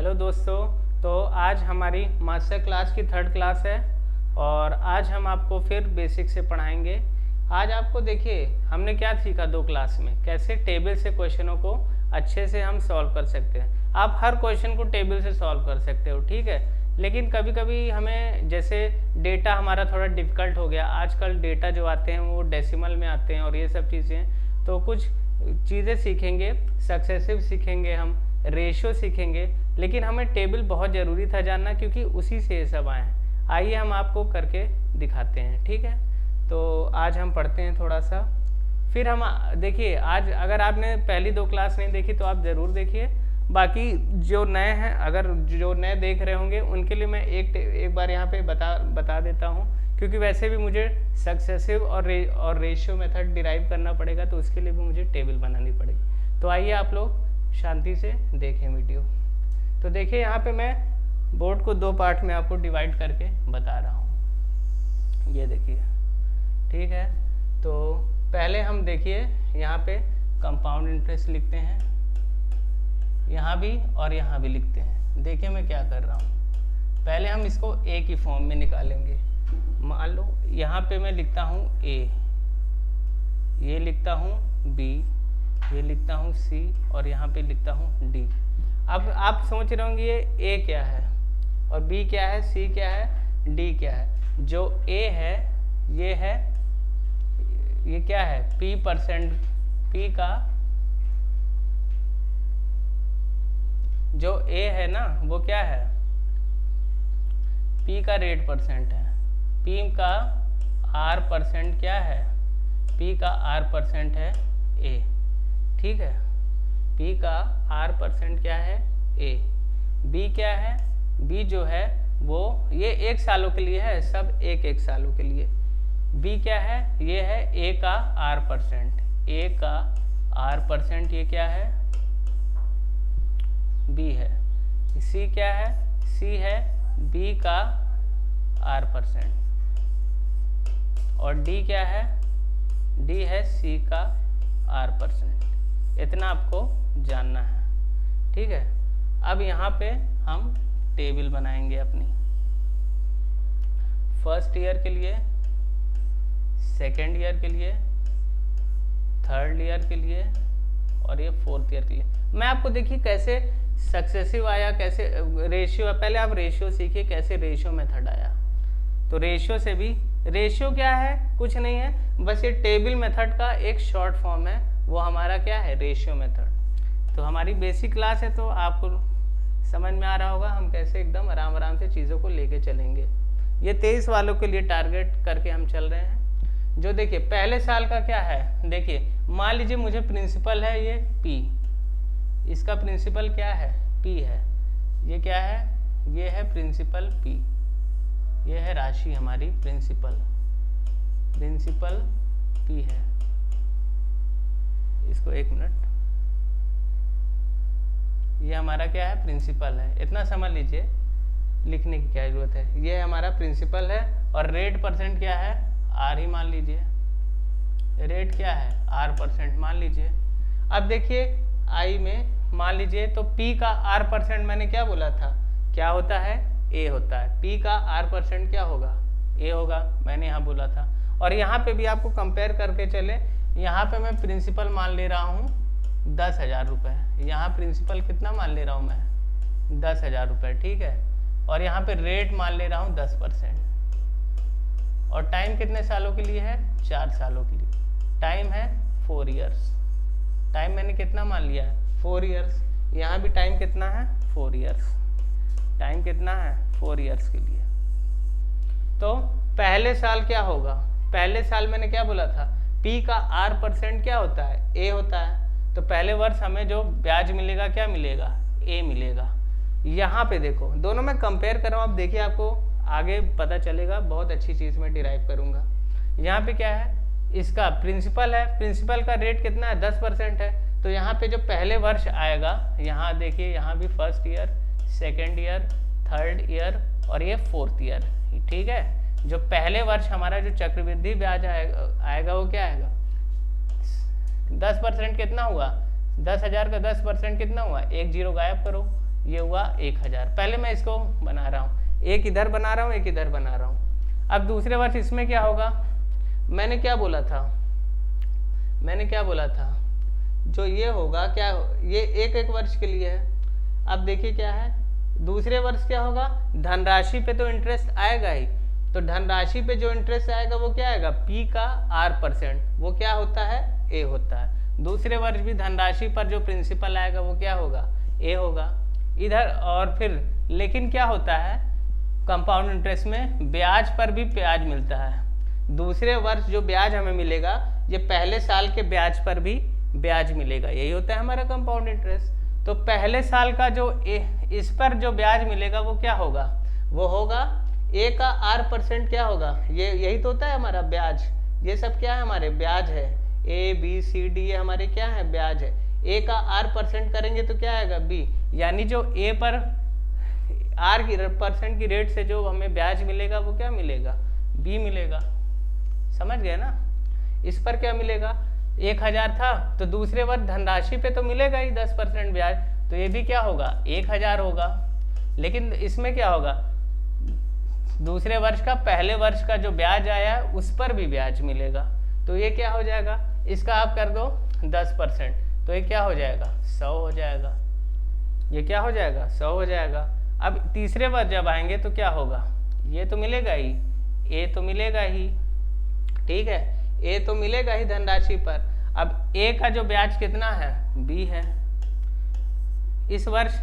Hello दोस्तों। तो आज हमारी मास्टर क्लास की थर्ड क्लास है और आज हम आपको फिर बेसिक से पढ़ाएंगे। आज आपको देखिए हमने क्या सीखा दो क्लास में, कैसे टेबल से क्वेश्चनों को अच्छे से हम सॉल्व कर सकते हैं। आप हर क्वेश्चन को टेबल से सॉल्व कर सकते हो, ठीक है। लेकिन कभी कभी हमें जैसे डेटा हमारा थोड़ा डिफ़िकल्ट हो गया, आजकल डेटा जो आते हैं वो डेसिमल में आते हैं और ये सब चीज़ें, तो कुछ चीज़ें सीखेंगे, सक्सेसिव सीखेंगे, हम रेशियो सीखेंगे, लेकिन हमें टेबल बहुत ज़रूरी था जानना क्योंकि उसी से ये सब आए हैं। आइए हम आपको करके दिखाते हैं, ठीक है। तो आज हम पढ़ते हैं थोड़ा सा, फिर हम देखिए आज अगर आपने पहली दो क्लास नहीं देखी तो आप ज़रूर देखिए। बाकी जो नए हैं, अगर जो नए देख रहे होंगे उनके लिए मैं एक बार यहाँ पे बता देता हूँ, क्योंकि वैसे भी मुझे सक्सेसिव और रेशियो मेथड डिराइव करना पड़ेगा, तो उसके लिए भी मुझे टेबल बनानी पड़ेगी। तो आइए आप लोग शांति से देखें वीडियो। तो देखिए यहाँ पे मैं बोर्ड को दो पार्ट में आपको डिवाइड करके बता रहा हूँ, ये देखिए, ठीक है। तो पहले हम देखिए यहाँ पे कंपाउंड इंटरेस्ट लिखते हैं, यहाँ भी और यहाँ भी लिखते हैं। देखिए मैं क्या कर रहा हूँ, पहले हम इसको ए की फॉर्म में निकालेंगे। मान लो यहाँ पे मैं लिखता हूँ ए, ये लिखता हूँ बी, ये लिखता हूँ सी और यहाँ पे लिखता हूँ डी। अब आप सोच रहे होंगे ये ए क्या है और बी क्या है, सी क्या है, डी क्या है। जो ए है ये क्या है, p%, p का जो a है ना वो क्या है, p का रेट परसेंट है, p का r% क्या है, p का r% है a, ठीक है। p का r% क्या है a। b क्या है, b जो है वो ये 1 सालों के लिए है, सब एक सालों के लिए। b क्या है, ये है a का r%, a का r% ये क्या है, b है। c क्या है, c है b का r%, और d क्या है, d है c का r%। इतना आपको जानना है, ठीक है। अब यहाँ पे हम टेबल बनाएंगे अपनी फर्स्ट ईयर के लिए, सेकेंड ईयर के लिए, थर्ड ईयर के लिए और ये फोर्थ ईयर के लिए। मैं आपको देखिए कैसे सक्सेसिव आया, कैसे रेशियो, पहले आप रेशियो सीखिए कैसे रेशियो मेथड आया। तो रेशियो से भी, रेशियो क्या है, कुछ नहीं है, बस ये टेबल मेथड का एक शॉर्ट फॉर्म है, वो हमारा क्या है, रेशियो मेथड। तो हमारी बेसिक क्लास है तो आपको समझ में आ रहा होगा हम कैसे एकदम आराम आराम से चीज़ों को लेके चलेंगे। ये 23 वालों के लिए टारगेट करके हम चल रहे हैं। जो देखिए पहले साल का क्या है, देखिए मान लीजिए मुझे प्रिंसिपल है ये P, इसका प्रिंसिपल क्या है, P है। ये क्या है, ये है प्रिंसिपल P, ये है राशि हमारी प्रिंसिपल P है। इसको एक मिनट, ये हमारा क्या है, प्रिंसिपल है। इतना समझ लीजिए, लिखने की क्या जरूरत है। ये हमारा प्रिंसिपल है और रेट परसेंट क्या है, R ही मान लीजिए। रेट क्या है, R% मान लीजिए। अब देखिए I में मान लीजिए तो P का R% मैंने क्या बोला था, क्या होता है, A होता है। P का R% क्या होगा, A होगा, मैंने यहाँ बोला था। और यहाँ पे भी आपको कंपेयर करके चले, यहाँ पे मैं प्रिंसिपल मान ले रहा हूँ 10,000 रुपये, यहाँ प्रिंसिपल कितना मान ले रहा हूँ मैं, 10,000 रुपये, ठीक है। और यहाँ पे रेट मान ले रहा हूँ 10%, और टाइम कितने सालों के लिए है, 4 सालों के लिए। टाइम है 4 इयर्स, टाइम मैंने कितना मान लिया है, 4 इयर्स। यहाँ भी टाइम कितना है, 4 इयर्स, टाइम कितना है, 4 इयर्स के लिए। तो पहले साल क्या होगा, पहले साल मैंने क्या बोला था, P का R% क्या होता है, A होता है। तो पहले वर्ष हमें जो ब्याज मिलेगा क्या मिलेगा, A मिलेगा। यहाँ पे देखो दोनों में कंपेयर कर रहा हूँ, आप देखिए आपको आगे पता चलेगा, बहुत अच्छी चीज़ मैं डिराइव करूँगा। यहाँ पे क्या है, इसका प्रिंसिपल है, प्रिंसिपल का रेट कितना है, 10% है। तो यहाँ पे जो पहले वर्ष आएगा, यहाँ देखिए, यहाँ भी first year, second year, third year और ये फोर्थ ईयर, ठीक है। जो पहले वर्ष हमारा जो चक्रवृद्धि ब्याज आएगा वो क्या आएगा, 10% कितना हुआ, 10,000 का 10% कितना हुआ, एक जीरो गायब करो, ये हुआ 1000। पहले मैं इसको बना रहा हूँ, एक इधर बना रहा हूँ, एक इधर बना रहा हूँ। अब दूसरे वर्ष इसमें क्या होगा, मैंने क्या बोला था, जो ये होगा क्या, ये एक एक वर्ष के लिए है। अब देखिए क्या है, दूसरे वर्ष क्या होगा, धनराशि पे तो इंटरेस्ट आएगा ही, तो धनराशि पे जो इंटरेस्ट आएगा वो क्या आएगा, P का R%, वो क्या होता है, A होता है। दूसरे वर्ष भी धनराशि पर जो प्रिंसिपल आएगा वो क्या होगा, A होगा इधर। और फिर लेकिन क्या होता है, कंपाउंड इंटरेस्ट में ब्याज पर भी ब्याज मिलता है। दूसरे वर्ष जो ब्याज हमें मिलेगा, ये पहले साल के ब्याज पर भी ब्याज मिलेगा, यही होता है हमारा कंपाउंड इंटरेस्ट। तो पहले साल का जो इस पर जो ब्याज मिलेगा वो क्या होगा, वो होगा A का R% क्या होगा, ये यही तो होता है हमारा ब्याज। ये सब क्या है, हमारे ब्याज है, A B C D ये हमारे क्या है, ब्याज है। A का R% करेंगे तो क्या आएगा, B, यानी जो A पर R की % की रेट से जो हमें ब्याज मिलेगा वो क्या मिलेगा, B मिलेगा। समझ गए ना। इस पर क्या मिलेगा, 1000 था तो दूसरे वर्ष धनराशि पे तो मिलेगा ही 10% ब्याज, तो ये भी क्या होगा, 1000 होगा। लेकिन इसमें क्या होगा, दूसरे वर्ष का पहले वर्ष का जो ब्याज आया है उस पर भी ब्याज मिलेगा, तो ये क्या हो जाएगा, इसका आप कर दो 10%, तो ये क्या हो जाएगा, 100 हो जाएगा। ये क्या हो जाएगा, 100 हो जाएगा। अब तीसरे वर्ष जब आएंगे तो क्या होगा, ये तो मिलेगा ही, A तो मिलेगा ही, ठीक है, A तो मिलेगा ही धनराशि पर। अब A का जो ब्याज कितना है, B है। इस वर्ष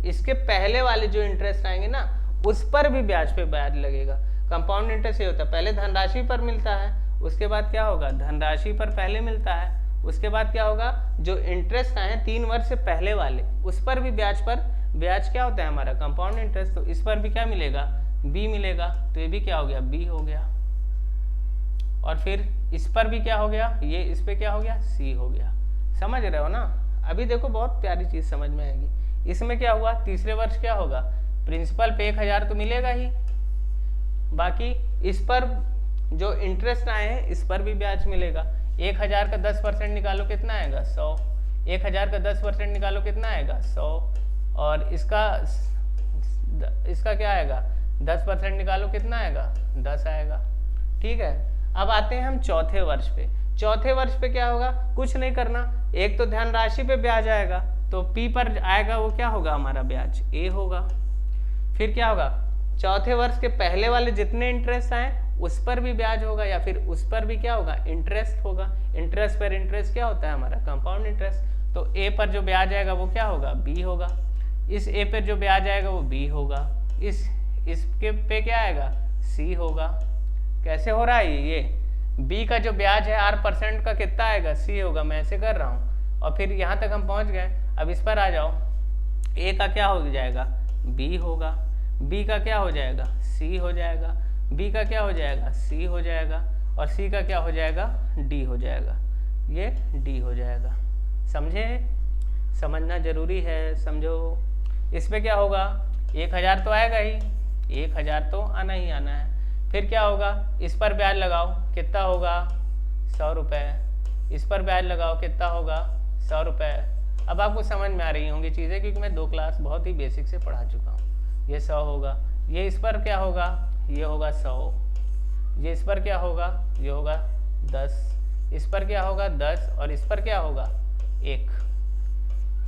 इसके पहले वाले जो इंटरेस्ट आएंगे ना, उस पर भी ब्याज पे ब्याज लगेगा। कंपाउंड इंटरेस्ट ये होता है, पहले धनराशि पर मिलता है, उसके बाद क्या होगा, धनराशि पर पहले मिलता है, उसके बाद क्या होगा, जो इंटरेस्ट आए हैं 3 वर्ष से पहले वाले, उस पर भी ब्याज पर ब्याज क्या होता है हमारा, कंपाउंड इंटरेस्ट। तो इस पर भी क्या मिलेगा, B मिलेगा, तो ये भी क्या हो गया, B हो गया। और फिर इस पर भी क्या हो गया, ये इस पे क्या हो गया, C हो गया। समझ रहे हो ना। अभी देखो बहुत प्यारी चीज समझ में आएगी। इसमें क्या हुआ, तीसरे वर्ष क्या होगा, प्रिंसिपल पे 1000 तो मिलेगा ही, बाकी इस पर जो इंटरेस्ट आए हैं इस पर भी ब्याज मिलेगा। 1000 का 10% निकालो कितना आएगा, 100। 1000 का 10% निकालो कितना आएगा, 100। और इसका क्या आएगा, 10% निकालो कितना आएगा, 10 आएगा। ठीक है, अब आते हैं हम चौथे वर्ष पे। चौथे वर्ष पे क्या होगा, कुछ नहीं करना, एक तो ध्यान राशि पे ब्याज आएगा, तो P पर आएगा वो क्या होगा हमारा ब्याज, A होगा। फिर क्या होगा, चौथे वर्ष के पहले वाले जितने इंटरेस्ट आए उस पर भी ब्याज होगा, या फिर उस पर भी क्या होगा, इंटरेस्ट होगा। इंटरेस्ट पर इंटरेस्ट क्या होता है हमारा, कंपाउंड इंटरेस्ट। तो A पर जो ब्याज आएगा वो क्या होगा, B होगा। इस A पर जो ब्याज आएगा वो B होगा। इसके पे क्या आएगा, C होगा। कैसे हो रहा है ये, B का जो ब्याज है R% का कितना आएगा, C होगा। मैं ऐसे कर रहा हूँ और फिर यहाँ तक हम पहुँच गए। अब इस पर आ जाओ, A का क्या हो जाएगा, B होगा। B का क्या हो जाएगा, C हो जाएगा। B का क्या हो जाएगा, C हो जाएगा। और C का क्या हो जाएगा, D हो जाएगा। ये D हो जाएगा। समझे, समझना जरूरी है, समझो। इसमें क्या होगा, 1000 तो आएगा ही, 1000 तो आना ही आना है। फिर क्या होगा, इस पर ब्याज लगाओ, कितना होगा, 100 रुपये। इस पर ब्याज लगाओ, कितना होगा, 100 रुपये। अब आपको समझ में आ रही होंगी चीज़ें, क्योंकि मैं 2 क्लास बहुत ही बेसिक से पढ़ा चुका हूँ। ये 100 होगा, ये इस पर क्या होगा, ये होगा 100। ये इस पर क्या होगा, ये होगा 10। इस पर क्या होगा 10, और इस पर क्या होगा 1।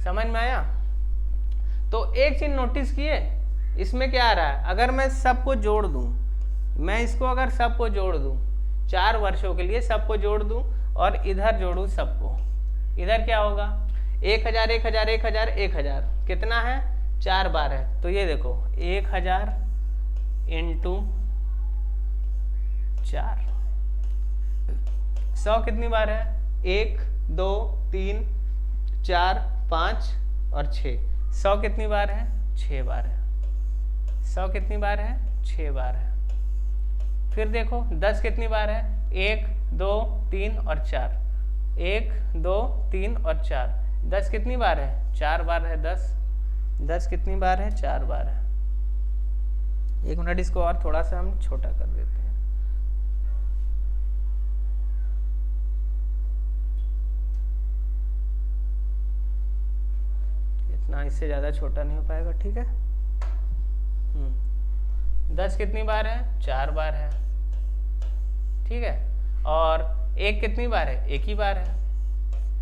समझ में आया। तो एक चीज नोटिस किए, इसमें क्या आ रहा है, अगर मैं सबको जोड़ दूं, मैं इसको अगर सबको जोड़ दूं 4 वर्षों के लिए, सबको जोड़ दूं और इधर जोड़ूं सबको, इधर क्या होगा, 1000 1000 1000 1000 कितना है, 4 बार है। तो ये देखो 1000 इंटू 4, 100 कितनी बार है, 1 2 3 4 5 और 6। 100 कितनी बार है, 6 बार है। 100 कितनी बार है, 6 बार है। फिर देखो 10 कितनी बार है, 1 2 3 और 4। 1 2 3 और 4। 10 कितनी बार है, 4 बार है। 10 कितनी बार है, 4 बार है। 1 मिनट, इसको और थोड़ा सा हम छोटा कर देते हैं। ना, इससे ज़्यादा छोटा नहीं हो पाएगा, ठीक है। 10 कितनी बार है? 4 बार है, ठीक है। और 1 कितनी बार है? 1 ही बार है,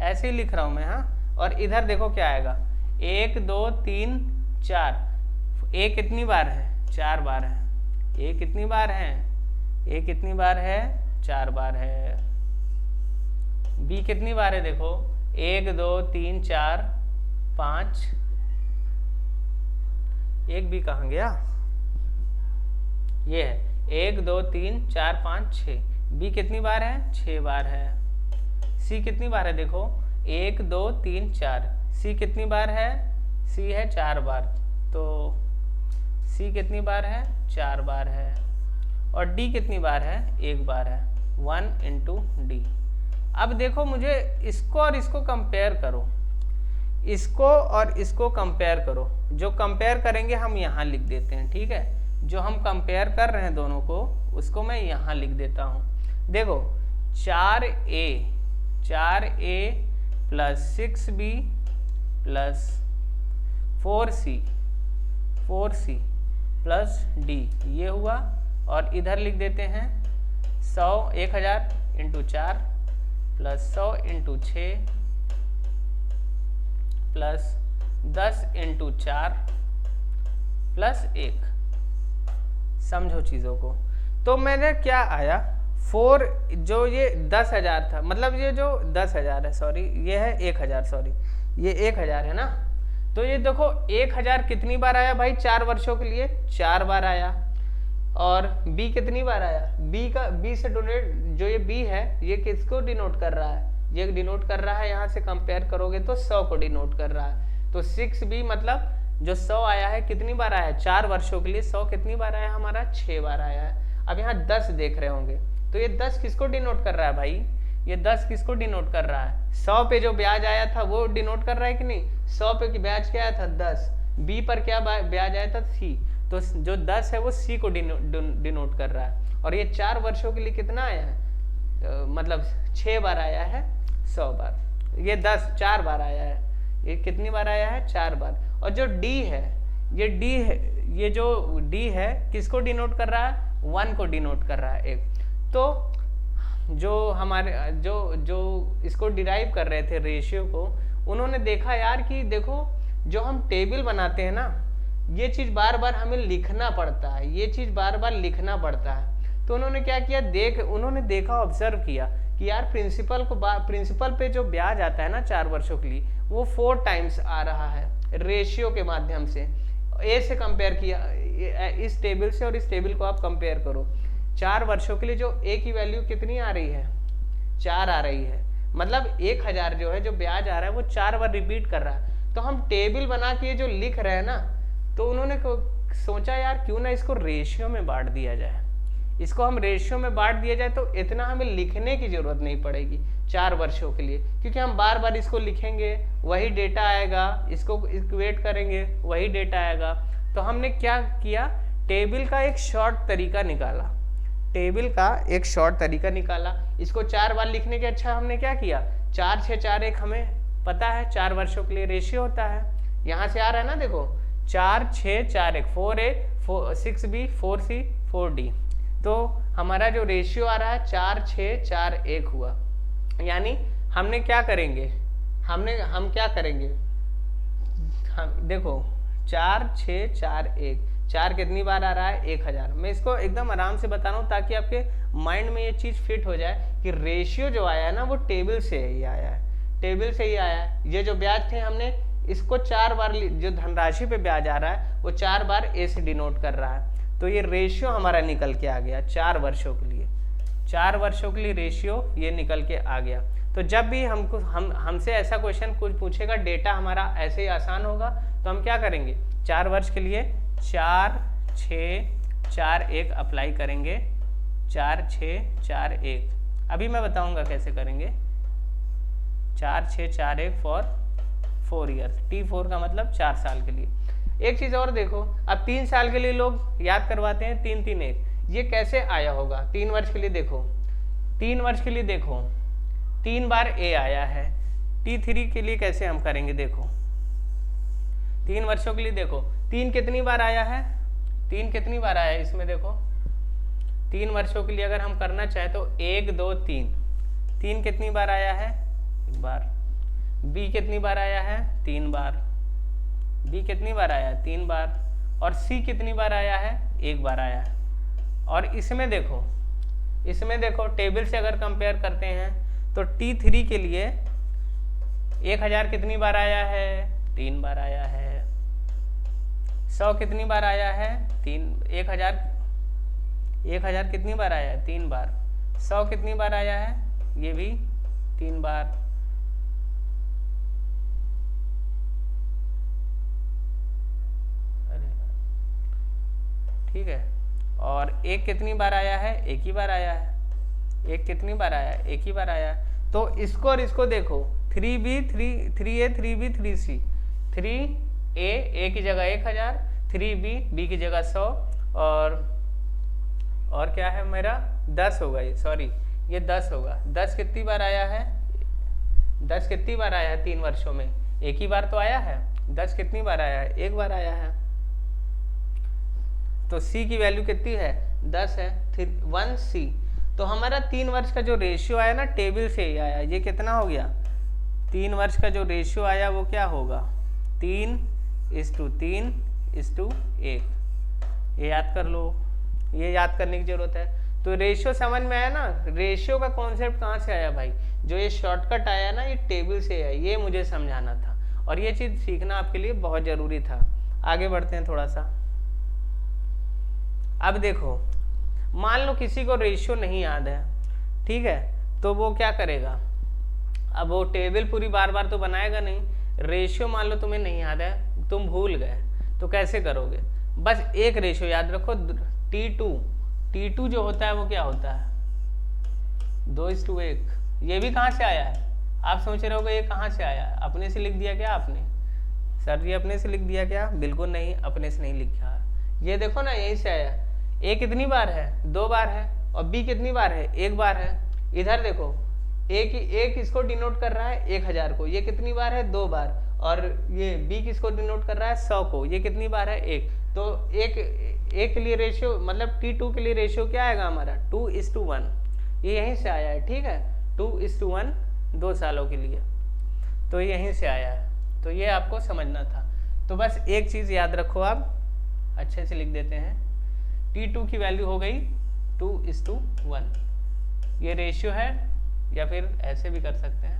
ऐसे ही लिख रहा हूँ मैं, हाँ। और इधर देखो क्या आएगा, 1 2 3 4, A कितनी बार है? 4 बार है। A कितनी बार है? A कितनी बार है? 4 बार है। B कितनी बार है? देखो 1 2 3 4 5, एक B कहाँ गया? ये है 1 2 3 4 5 6। B कितनी बार है? 6 बार है। C कितनी बार है? देखो 1 2 3 4। C कितनी बार है? C है 4 बार, तो C कितनी बार है? 4 बार है। और D कितनी बार है? 1 बार है। 1 × D। अब देखो मुझे इसको और इसको कंपेयर करो, इसको और इसको कंपेयर करो। जो कंपेयर करेंगे हम यहाँ लिख देते हैं, ठीक है। जो हम कंपेयर कर रहे हैं दोनों को, उसको मैं यहाँ लिख देता हूँ। देखो 4A plus 6B plus 4C plus D, ये हुआ। और इधर लिख देते हैं 1000 × 4 प्लस 100 × 6 प्लस 10 × 4 प्लस 1। समझो चीज़ों को। तो मैंने क्या आया, 4, जो ये 10,000 था, मतलब ये जो 10,000 है, सॉरी ये है 1,000, सॉरी ये 1,000 है ना। तो ये देखो 1,000 कितनी बार आया भाई? 4 वर्षों के लिए 4 बार आया। और B कितनी बार आया? B से डोनेट, जो ये B है ये किसको डिनोट कर रहा है? ये डिनोट कर रहा है, यहाँ से कंपेयर करोगे तो 100 को डिनोट कर रहा है। तो 6B मतलब जो 100 आया है कितनी बार आया है? 4 वर्षों के लिए 100 कितनी बार आया हमारा? 6 बार आया है। अब यहाँ 10 देख रहे होंगे, तो ये 10 किसको डिनोट कर रहा है भाई? ये 10 किसको डिनोट कर रहा है? 100 पे जो ब्याज आया था वो डिनोट कर रहा है कि नहीं? 100 पे की ब्याज क्या आया था? 10। B पर क्या ब्याज आया था? C। तो जो 10 है वो C को डिनोट कर रहा है। और ये 4 वर्षों के लिए कितना आया है? मतलब 6 बार आया है 100 बार। ये 10 4 बार आया है, ये कितनी बार आया है? 4 बार। और जो D है, ये जो D है किसको डिनोट कर रहा है? 1 को डिनोट कर रहा है, 1। तो जो हमारे जो इसको डिराइव कर रहे थे रेशियो को, उन्होंने देखा यार कि देखो जो हम टेबल बनाते हैं ना, ये चीज़ बार बार हमें लिखना पड़ता है, ये चीज़ बार बार लिखना पड़ता है। तो उन्होंने क्या किया, उन्होंने देखा, ऑब्जर्व किया कि यार प्रिंसिपल पे जो ब्याज आता है ना 4 वर्षों के लिए, वो 4 टाइम्स आ रहा है रेशियो के माध्यम से। ए से कंपेयर किया, इस टेबल से और इस टेबल को आप कंपेयर करो। 4 वर्षों के लिए जो ए की वैल्यू कितनी आ रही है? 4 आ रही है। मतलब 1,000 जो है, जो ब्याज आ रहा है वो 4 बार रिपीट कर रहा है। तो हम टेबल बना के जो लिख रहे हैं ना, तो उन्होंने सोचा यार क्यों ना इसको रेशियो में बांट दिया जाए। इसको हम रेशियो में बांट दिया जाए तो इतना हमें लिखने की जरूरत नहीं पड़ेगी 4 वर्षों के लिए, क्योंकि हम बार बार इसको लिखेंगे, वही डेटा आएगा, इसको इक्वेट करेंगे, वही डेटा आएगा। तो हमने क्या किया, टेबल का एक शॉर्ट तरीका निकाला। इसको 4 बार लिखने के अच्छा हमने क्या किया, 4 6 4 1 हमें पता है 4 वर्षों के लिए रेशियो होता है। यहाँ से आ रहा है ना, देखो 4 6 4 1, 4A 6B 4C 4D। तो हमारा जो रेशियो आ रहा है 4 6 4 1 हुआ। यानी हमने क्या करेंगे, हम क्या करेंगे, हम देखो 4 6 4 1, 4 कितनी बार आ रहा है? 1,000। मैं इसको एकदम आराम से बता रहा हूँ ताकि आपके माइंड में ये चीज़ फिट हो जाए कि रेशियो जो आया है ना वो टेबल से ही आया है। ये जो ब्याज थे हमने इसको 4 बार, जो धनराशि पे ब्याज आ रहा है वो 4 बार ए से डिनोट कर रहा है। तो ये रेशियो हमारा निकल के आ गया 4 वर्षों के लिए। 4 वर्षों के लिए रेशियो ये निकल के आ गया। तो जब भी हमसे ऐसा क्वेश्चन कुछ पूछेगा, डेटा हमारा ऐसे ही आसान होगा, तो हम क्या करेंगे, 4 वर्ष के लिए 4 6 4 1 अप्लाई करेंगे। 4 6 4 1 अभी मैं बताऊंगा कैसे करेंगे। 4 6 4 1 फॉर 4 ईयर्स, T4 का मतलब 4 साल के लिए। एक चीज़ और देखो, अब 3 साल के लिए लोग याद करवाते हैं 3 3 1, ये कैसे आया होगा? 3 वर्ष के लिए देखो, 3 बार A आया है। T3 के लिए कैसे हम करेंगे, देखो 3 वर्षों के लिए देखो 3 कितनी बार आया है, 3 कितनी बार आया है इसमें देखो, 3 वर्षों के लिए अगर हम करना चाहें तो 1 2 3, 3 कितनी बार आया है, 1 बार। बी कितनी बार आया है, 3 बार। बी कितनी बार आया है, 3 बार। और सी कितनी बार आया है, 1 बार आया है। और इसमें देखो टेबल से अगर कंपेयर करते हैं तो T3 के लिए 1000 कितनी बार आया है, 3 बार आया है। 100 कितनी बार आया है, 1000 कितनी बार आया है, 3 बार। 100 कितनी बार आया है, ये भी 3 बार। ठीक है। और 1 कितनी बार आया है, 1 ही बार आया है। 1 कितनी बार आया है, 1 ही बार आया है। तो इसको और इसको देखो 3B 3A 3B 3C, 3A A की जगह 1000, 3B B की जगह 100 और क्या है मेरा 10 होगा ये, सॉरी ये 10 होगा। 10 कितनी बार आया है, 10 कितनी बार आया है 3 वर्षों में, 1 ही बार तो आया है। 10 कितनी बार आया है, 1 बार आया है। तो C की वैल्यू कितनी है, 10 है, 1C। तो हमारा 3 वर्ष का जो रेशियो आया ना टेबल से ही आया, ये कितना हो गया, 3 वर्ष का जो रेशियो आया वो क्या होगा, 3:3:1। ये याद कर लो, ये याद करने की जरूरत है। तो रेशियो समझ में आया ना, रेशियो का कॉन्सेप्ट कहाँ से आया भाई, जो ये शॉर्टकट आया ना ये टेबल से आया, ये मुझे समझाना था और ये चीज़ सीखना आपके लिए बहुत ज़रूरी था। आगे बढ़ते हैं थोड़ा सा। अब देखो मान लो किसी को रेशियो नहीं याद है, ठीक है, तो वो क्या करेगा, अब वो टेबल पूरी बार बार तो बनाएगा नहीं। रेशियो मान लो तुम्हें नहीं याद है, तुम भूल गए, तो कैसे करोगे, बस एक रेशियो याद रखो, T2 जो होता है वो क्या होता है, 2:1। ये भी कहाँ से आया है, आप सोच रहे होगे ये कहाँ से आया है, अपने से लिख दिया क्या आपने, सर जी अपने से लिख दिया क्या, बिल्कुल नहीं, अपने से नहीं लिखा। ये देखो ना यहीं से आया। A कितनी बार है, 2 बार है। और B कितनी बार है, 1 बार है। इधर देखो A किसको डिनोट कर रहा है, 1000 को, ये कितनी बार है, 2 बार। और ये B किसको डिनोट कर रहा है, 100 को, ये कितनी बार है, 1। तो एक के लिए रेशियो मतलब T2 के लिए रेशियो क्या आएगा हमारा, 2:1। ये यहीं से आया है, ठीक है, 2:1 2 सालों के लिए, तो यहीं से आया है। तो ये आपको समझना था। तो बस एक चीज़ याद रखो, आप अच्छे से लिख देते हैं, T2 की वैल्यू हो गई 2:1, ये रेशियो है, या फिर ऐसे भी कर सकते हैं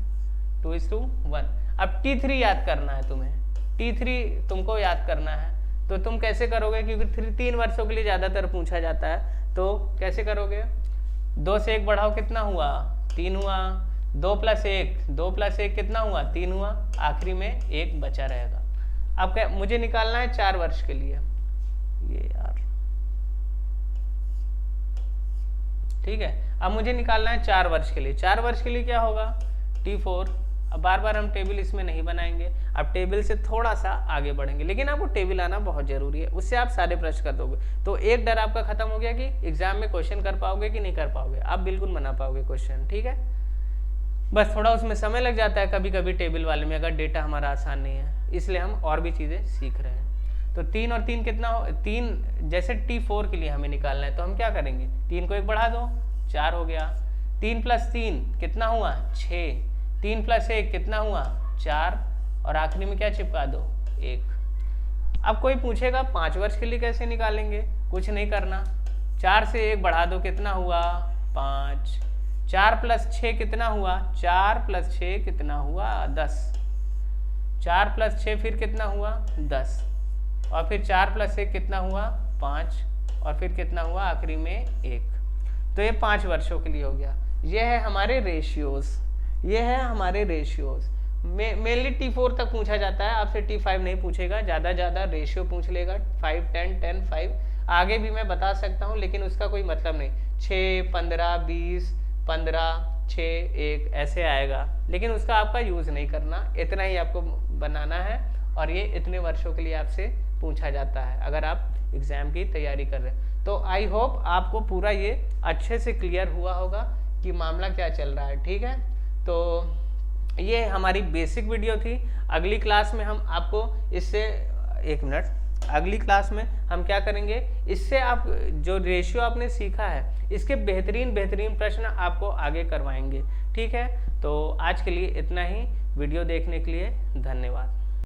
2:1। अब T3 याद करना है तुम्हें, T3 तुमको याद करना है, तो तुम कैसे करोगे, क्योंकि 3 वर्षों के लिए ज़्यादातर पूछा जाता है, तो कैसे करोगे, 2 से 1 बढ़ाओ कितना हुआ, 3 हुआ। 2 + 1 कितना हुआ, 3 हुआ। आखिरी में 1 बचा रहेगा। अब क्या मुझे निकालना है 4 वर्ष के लिए, ये यार ठीक है, अब मुझे निकालना है 4 वर्ष के लिए। 4 वर्ष के लिए क्या होगा, T4। अब बार बार हम टेबल इसमें नहीं बनाएंगे, अब टेबल से थोड़ा सा आगे बढ़ेंगे, लेकिन आपको टेबल आना बहुत जरूरी है, उससे आप सारे प्रश्न कर दोगे। तो एक डर आपका खत्म हो गया कि एग्जाम में क्वेश्चन कर पाओगे कि नहीं कर पाओगे, आप बिल्कुल बना पाओगे क्वेश्चन, ठीक है। बस थोड़ा उसमें समय लग जाता है कभी कभी टेबल वाले में, अगर डेटा हमारा आसान नहीं है, इसलिए हम और भी चीज़ें सीख रहे हैं। तो 3 और 3 कितना हो, 3 जैसे T4 के लिए हमें निकालना है, तो हम क्या करेंगे, 3 को 1 बढ़ा दो, 4 हो गया। 3 + 3 कितना हुआ, 6। 3 + 1 कितना हुआ, 4। और आखिरी में क्या चिपका दो, 1। अब कोई पूछेगा 5 वर्ष के लिए कैसे निकालेंगे, कुछ नहीं करना, 4 से 1 बढ़ा दो, कितना हुआ, 5। 4 + 6 कितना हुआ, 4 + 6 कितना हुआ, 10। 4 + 6 फिर कितना हुआ, 10। और फिर 4 + 1 कितना हुआ, 5। और फिर कितना हुआ आखिरी में, 1। तो ये 5 वर्षों के लिए हो गया। ये है हमारे रेशियोज, ये है हमारे रेशियोज। मेनली T4 तक पूछा जाता है, आपसे T5 नहीं पूछेगा, ज़्यादा रेशियो पूछ लेगा, 5 10 10 5। आगे भी मैं बता सकता हूँ, लेकिन उसका कोई मतलब नहीं, 6 15 20 15 6 1 ऐसे आएगा, लेकिन उसका आपका यूज़ नहीं करना, इतना ही आपको बनाना है। और ये इतने वर्षों के लिए आपसे पूछा जाता है अगर आप एग्ज़ाम की तैयारी कर रहे हैं। तो आई होप आपको पूरा ये अच्छे से क्लियर हुआ होगा कि मामला क्या चल रहा है, ठीक है। तो ये हमारी बेसिक वीडियो थी। अगली क्लास में हम आपको इससे एक मिनट, अगली क्लास में हम क्या करेंगे, इससे आप जो रेशियो आपने सीखा है इसके बेहतरीन प्रश्न आपको आगे करवाएंगे। ठीक है, तो आज के लिए इतना ही। वीडियो देखने के लिए धन्यवाद।